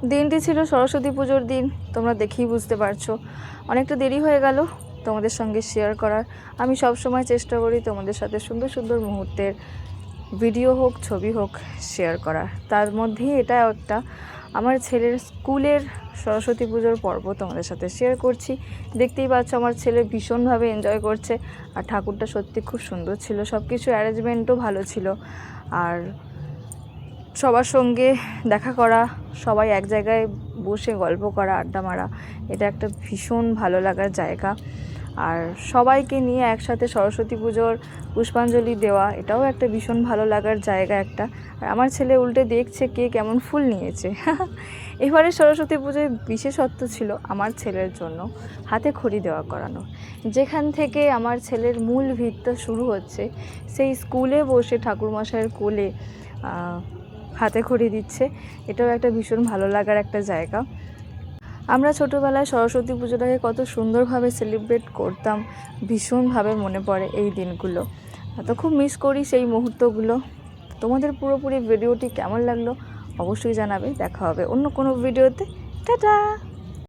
দিনটি ছিল সরস্বতী পুজোর দিন, তোমরা দেখেই বুঝতে পারছো। অনেকটা দেরি হয়ে গেল তোমাদের সঙ্গে শেয়ার করার। আমি সব সময় চেষ্টা করি তোমাদের সাথে সুন্দর সুন্দর মুহূর্তের ভিডিও হোক ছবি হোক শেয়ার করার। তার মধ্যেই এটা একটা আমার ছেলের স্কুলের সরস্বতী পুজোর পর্ব তোমাদের সাথে শেয়ার করছি। দেখতেই পাচ্ছ আমার ছেলে ভীষণভাবে এনজয় করছে। আর ঠাকুরটা সত্যি খুব সুন্দর ছিল, সব কিছু অ্যারেঞ্জমেন্টও ভালো ছিল। আর সবার সঙ্গে দেখা করা, সবাই এক জায়গায় বসে গল্প করা, আড্ডা মারা, এটা একটা ভীষণ ভালো লাগার জায়গা। আর সবাইকে নিয়ে একসাথে সরস্বতী পুজোর পুষ্পাঞ্জলি দেওয়া, এটাও একটা ভীষণ ভালো লাগার জায়গা একটা। আর আমার ছেলে উল্টে দেখছে কে কেমন ফুল নিয়েছে। এবারে সরস্বতী পুজোয় বিশেষত্ব ছিল আমার ছেলের জন্য হাতে খড়ি দেওয়া করানো। যেখান থেকে আমার ছেলের মূল ভিতটা শুরু হচ্ছে, সেই স্কুলে বসে ঠাকুরমশাইয়ের কোলে হাতে খড়ি দিচ্ছে। এটাও একটা ভীষণ ভালো লাগার একটা জায়গা। আমরা ছোটোবেলায় সরস্বতী পুজোটাকে কত সুন্দরভাবে সেলিব্রেট করতাম, ভীষণভাবে মনে পড়ে এই দিনগুলো। তো খুব মিস করি সেই মুহূর্তগুলো। তোমাদের পুরোপুরি ভিডিওটি কেমন লাগলো অবশ্যই জানাবে। দেখা হবে অন্য কোনো ভিডিওতে। টাটা।